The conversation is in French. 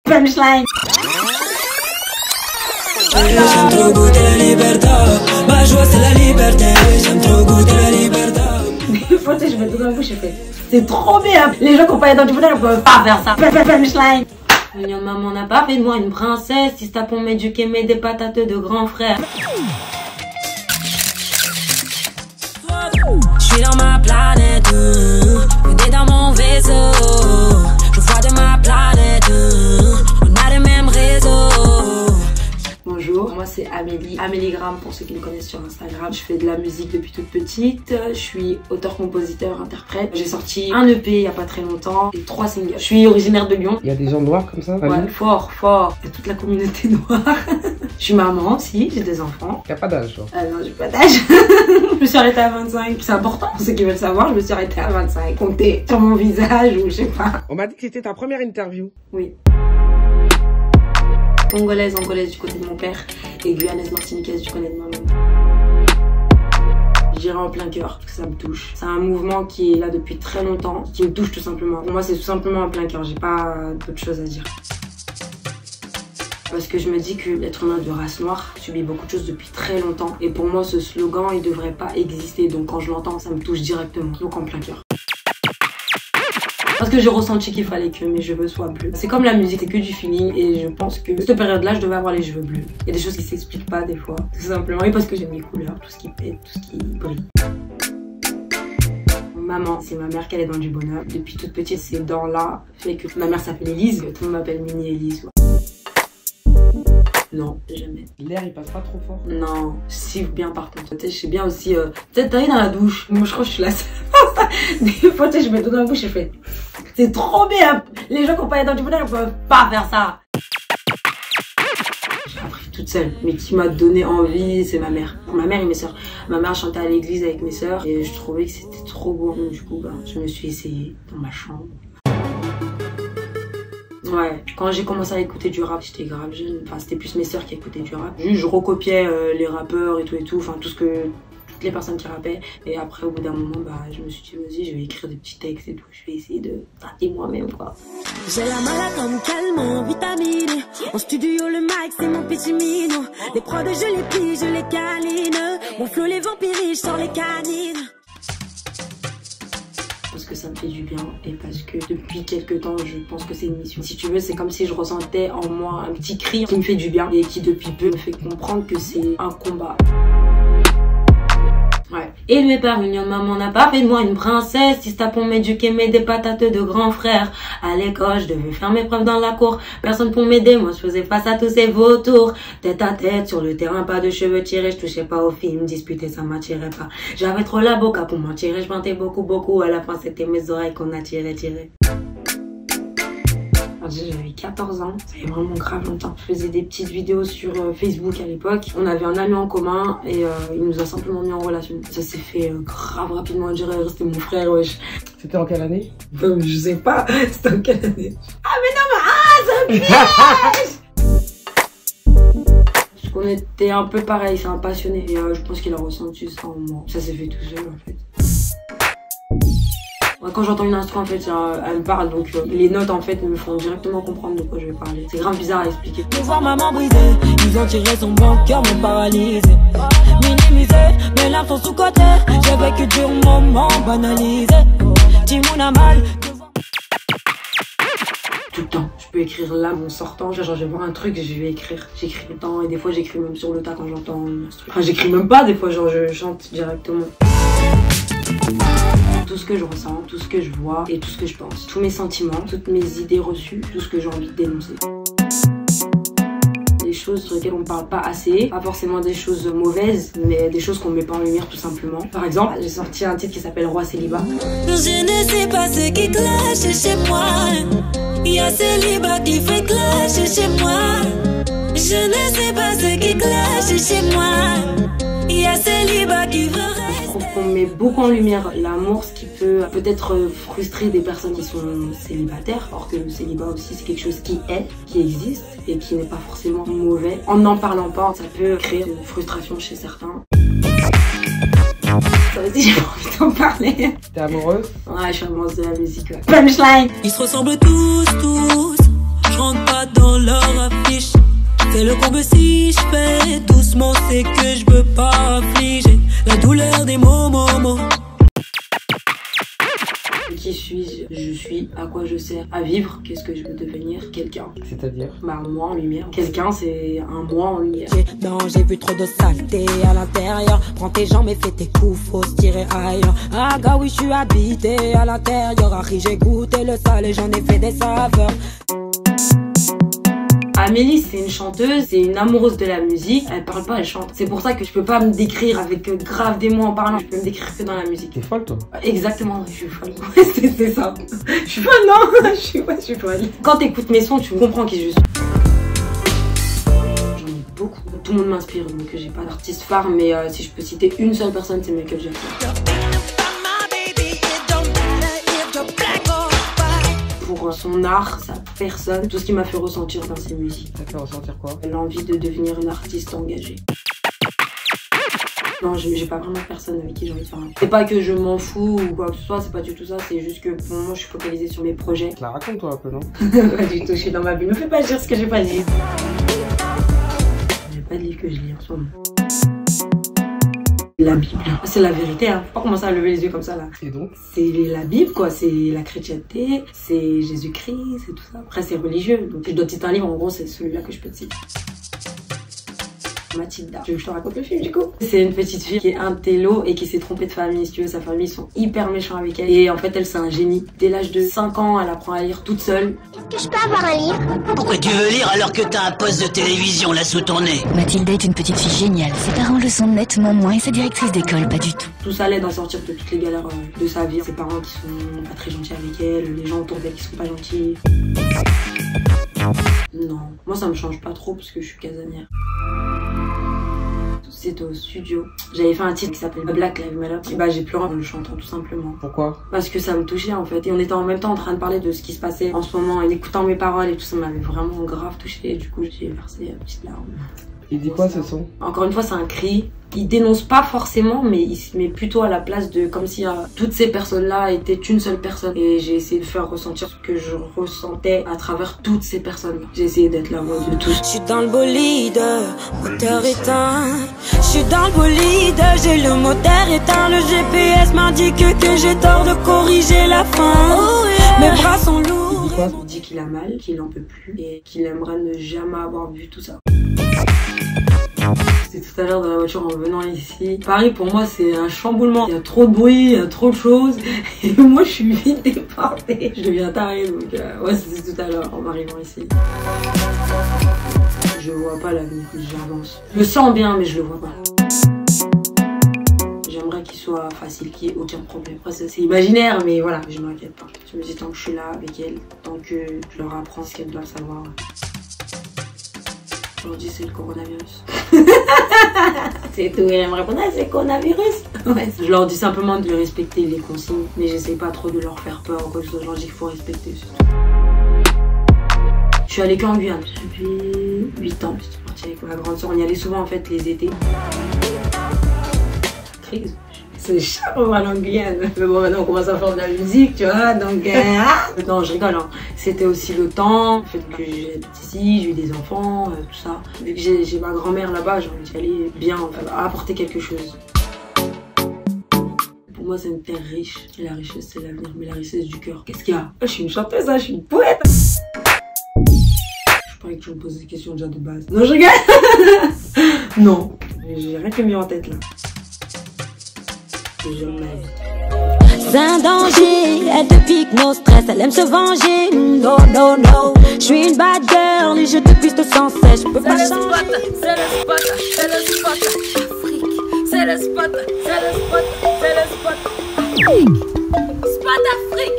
Punchline. J'aime trop goûter la liberté, ma joie c'est la liberté. J'aime trop goûter la liberté. Des fois, tu sais, je vais tout dans la bouche et fais. C'est trop bien. Les gens qui ont pas les dents du bonheur, ils peuvent pas faire ça. Punchline. Mignon maman n'a pas fait de moi une princesse. Si c'est pour m'éduquer, mais des patates de grand frère. Je suis dans ma planète, on est dans mon vaisseau. Je vois de ma planète, on a les mêmes réseaux. Bonjour, moi c'est Amélie, Amélie-Gram pour ceux qui me connaissent sur Instagram. Je fais de la musique depuis toute petite, je suis auteur, compositeur, interprète. J'ai sorti un EP il y a pas très longtemps et 3 singles. Je suis originaire de Lyon. Il y a des gens noirs comme ça? Ouais, fort. Il y a toute la communauté noire. Je suis maman aussi, j'ai des enfants. Il n'y a pas d'âge, genre. Non, j'ai pas d'âge. Je me suis arrêtée à 25. C'est important pour ceux qui veulent savoir, je me suis arrêtée à 25. Comptez sur mon visage ou je sais pas. On m'a dit que c'était ta première interview. Oui. Angolaise du côté de mon père et guyanaise martiniquaise du côté de ma maman. Je dirais en plein cœur, parce que ça me touche. C'est un mouvement qui est là depuis très longtemps, qui me touche tout simplement. Pour moi, c'est tout simplement en plein cœur, j'ai pas d'autre chose à dire. Parce que je me dis que l'être humain de race noire subit beaucoup de choses depuis très longtemps. Et pour moi, ce slogan, il devrait pas exister. Donc quand je l'entends, ça me touche directement. Donc en plein cœur. Parce que j'ai ressenti qu'il fallait que mes cheveux soient bleus. C'est comme la musique, c'est que du feeling. Et je pense que cette période-là, je devais avoir les cheveux bleus. Il y a des choses qui s'expliquent pas des fois. Tout simplement. Et parce que j'aime les couleurs, tout ce qui pète, tout ce qui brille. Maman, c'est ma mère qui est dans du bonheur. Depuis toute petite, ces dents-là fait que ma mère s'appelle Elise. Tout le monde m'appelle Mini Elise. Non, jamais. L'air il passe pas trop fort? Non, si bien par contre. Tu sais, je sais bien aussi, peut-être t'as dans la douche. Moi je crois que je suis la seule. Des fois, tu sais, je mets tout dans la bouche et je fais. C'est trop bien. Les gens qui ont pas les dents du bonheur, ils peuvent pas faire ça. J'ai appris toute seule. Mais qui m'a donné envie, c'est ma mère. Ma mère et mes sœurs. Ma mère chantait à l'église avec mes sœurs et je trouvais que c'était trop beau. Donc, du coup, je me suis essayée dans ma chambre. Ouais, quand j'ai commencé à écouter du rap, j'étais grave jeune. Enfin, c'était plus mes sœurs qui écoutaient du rap. Juste, je recopiais les rappeurs et tout. Enfin, toutes les personnes qui rappaient. Et après, au bout d'un moment, je me suis dit, vas-y, je vais écrire des petits textes et tout. Je vais essayer de tâter moi-même, quoi. J'ai la malade comme calmant, vitamine. En studio, le mic, c'est mon petit minou. Les prods, je les plie, je les câline. Mon flow, les vampires, je sors les canines. Parce que ça me fait du bien et parce que depuis quelques temps je pense que c'est une mission. Si tu veux, c'est comme si je ressentais en moi un petit cri qui me fait du bien et qui depuis peu me fait comprendre que c'est un combat. Ouais. Élevé par une maman n'a pas fait de moi une princesse. Si c'est pour m'éduquer, mais des patates de grand frère. À l'école, je devais faire mes preuves dans la cour. Personne pour m'aider, moi je faisais face à tous ces vautours. Tête à tête, sur le terrain, pas de cheveux tirés. Je touchais pas aux films, disputer ça m'attirait pas. J'avais trop la boca pour m'en tirer. Je mentais beaucoup. À la fin, c'était mes oreilles qu'on a tiré. J'avais 14 ans, ça fait vraiment grave longtemps. Je faisais des petites vidéos sur Facebook à l'époque. On avait un ami en commun et il nous a simplement mis en relation. Ça s'est fait grave rapidement, on dirait c'était mon frère, wesh. C'était en quelle année? Je sais pas, c'était en quelle année? Ah mais non mais c'est un piège. Parce qu'on était un peu pareil, c'est un passionné. Et je pense qu'il a ressenti ça en moi. Ça s'est fait tout seul en fait. Quand j'entends une instru en fait, elle me parle, donc les notes en fait me font directement comprendre de quoi je vais parler. C'est grave bizarre à expliquer. De voir maman briser, ils ont tiré son bon cœur, m'ont paralysé. Minimisé, mes larmes sont sous-côté. J'ai vécu dur moment banalisé. Timoun a mal. Tout le temps, je peux écrire là en sortant, genre je vais voir un truc et je vais écrire. J'écris tout le temps et des fois j'écris même sur le tas quand j'entends une instru. Enfin j'écris même pas, des fois genre je chante directement. Tout ce que je ressens, tout ce que je vois et tout ce que je pense. Tous mes sentiments, toutes mes idées reçues, tout ce que j'ai envie de dénoncer. Des choses sur lesquelles on ne parle pas assez, pas forcément des choses mauvaises, mais des choses qu'on ne met pas en lumière tout simplement. Par exemple, j'ai sorti un titre qui s'appelle Roi Célibat. Je ne sais pas ce qui clash chez moi. Il y a Célibat qui fait clash chez moi. Je ne sais pas ce qui clash chez moi. Il y a Célibat qui veut. Je trouve qu'on met beaucoup en lumière l'amour, ce qui peut peut-être frustrer des personnes qui sont célibataires, alors que le célibat aussi c'est quelque chose qui est, qui existe et qui n'est pas forcément mauvais. En n'en parlant pas, ça peut créer une frustration chez certains. Ça aussi j'ai envie d'en parler. T'es amoureuse? Ouais, je suis amoureuse de la musique. Ouais. Punchline. Ils se ressemblent tous. Je rentre pas dans leur affiche. Fais le comble si je fais doucement, c'est que je veux pas affliger la douleur des mots. Qui suis-je? Je suis. À quoi je sers? À vivre. Qu'est-ce que je veux devenir? Quelqu'un. C'est-à-dire? Bah, moi en lumière. Quelqu'un, c'est un moi en lumière. J'ai vu trop de saleté à l'intérieur. Prends tes jambes et fais tes coups, faut se tirer ailleurs. Ah gars oui, je suis habité à l'intérieur. Harry, j'ai goûté le sale et j'en ai fait des saveurs. Amélie, c'est une chanteuse, c'est une amoureuse de la musique. Elle parle pas, elle chante. C'est pour ça que je peux pas me décrire avec grave des mots en parlant. Je peux me décrire que dans la musique. T'es folle, toi? Exactement, je suis folle. C'est ça. Je suis folle, non? Je suis folle. Quand t'écoutes mes sons, tu comprends qui je suis. J'en ai beaucoup. Tout le monde m'inspire, donc j'ai pas d'artiste phare, mais si je peux citer une seule personne, c'est Michael Jackson. Pour son art, sa personne, tout ce qui m'a fait ressentir dans ses musiques. Ça fait ressentir quoi? L'envie de devenir une artiste engagée. Non, j'ai pas vraiment personne avec qui j'ai envie de faire un. C'est pas que je m'en fous ou quoi que ce soit, c'est pas du tout ça, c'est juste que pour moi je suis focalisée sur mes projets. Tu la racontes toi un peu, non? Pas du tout, je suis dans ma bulle. Me fais pas dire ce que j'ai pas dit. J'ai pas de livre que je lis en ce moment. La Bible. C'est la vérité, hein. Faut pas commencer à lever les yeux comme ça là. Et donc? C'est la Bible quoi, c'est la chrétienté, c'est Jésus-Christ, c'est tout ça. Après c'est religieux, donc si je dois citer un livre, en gros c'est celui-là que je peux te citer. Mathilda. Tu veux que je te raconte le film du coup? C'est une petite fille qui est intello et qui s'est trompée de famille. Si tu veux, sa famille ils sont hyper méchants avec elle. Et en fait elle c'est un génie. Dès l'âge de 5 ans, elle apprend à lire toute seule. Est-ce que je peux avoir un livre? Pourquoi tu veux lire alors que t'as un poste de télévision là sous ton nez? Mathilda est une petite fille géniale. Ses parents le sont nettement moins et sa directrice d'école pas du tout. Tout ça l'aide à sortir de toutes les galères de sa vie. Ses parents qui sont pas très gentils avec elle, les gens autour d'elle qui sont pas gentils. Non, moi ça me change pas trop parce que je suis casanière. C'était au studio. J'avais fait un titre qui s'appelle Black Lives Matter. Et bah j'ai pleuré en le chantant tout simplement. Pourquoi? Parce que ça me touchait en fait. Et on était en même temps en train de parler de ce qui se passait en ce moment. Et écoutant mes paroles et tout ça m'avait vraiment grave touché. Et du coup j'ai versé une petite larme. Il dit quoi ce son? Encore une fois c'est un cri. Il dénonce pas forcément mais il se met plutôt à la place de comme si toutes ces personnes là étaient une seule personne. Et j'ai essayé de faire ressentir ce que je ressentais à travers toutes ces personnes là. J'ai essayé d'être la voix de tous. Je suis dans le bolide, moteur éteint. Je suis dans le bolide, j'ai le moteur éteint. Le GPS m'indique que j'ai tort de corriger la fin. Oh yeah. Mes bras sont lourds. Il dit qu'il a mal, qu'il en peut plus et qu'il aimerait ne jamais avoir vu tout ça. C'était tout à l'heure dans la voiture en venant ici. Paris pour moi c'est un chamboulement. Il y a trop de bruit, il y a trop de choses. Et moi je suis vite débordée. Je deviens tarée donc ouais c'était tout à l'heure en arrivant ici. Je vois pas l'avenir, j'avance. Je le sens bien mais je le vois pas. J'aimerais qu'il soit facile, qu'il n'y ait aucun problème. Après c'est imaginaire mais voilà, je m'inquiète pas. Je me dis tant que je suis là avec elle, tant que je leur apprends ce qu'elles doivent savoir. Je leur dis c'est le coronavirus. C'est tout, elle me répond c'est le coronavirus. Ouais. Je leur dis simplement de respecter les consignes, mais j'essaye pas trop de leur faire peur ou quoi que ce soit. Je leur dis qu'il faut respecter. Je suis allée qu'en Guyane depuis 8 ans. J'étais partie avec ma grande soeur. On y allait souvent en fait les étés. Crise. C'est chaud en Guyane. Mais bon maintenant on commence à faire de la musique, tu vois, donc non je rigole hein. C'était aussi le temps, le fait que j'habite ici, j'ai eu des enfants, tout ça. Vu que j'ai ma grand-mère là-bas, j'ai envie d'y aller bien, apporter quelque chose. Pour moi c'est une terre riche, et la richesse c'est l'avenir, mais la richesse du cœur. Qu'est-ce qu'il y a? Je suis une chanteuse, hein, je suis une poète. Je croyais que je me posais des questions déjà de base. Non je rigole. Non, j'ai rien que mis en tête là. C'est un danger, elle te pique nos stress, elle aime se venger. No, no, no. Je suis une bad girl et je te piste sans cesse. Je peux pas changer. C'est le spot, c'est le spot, Afrique. C'est le spot, c'est le spot, c'est le spot. Spot Afrique.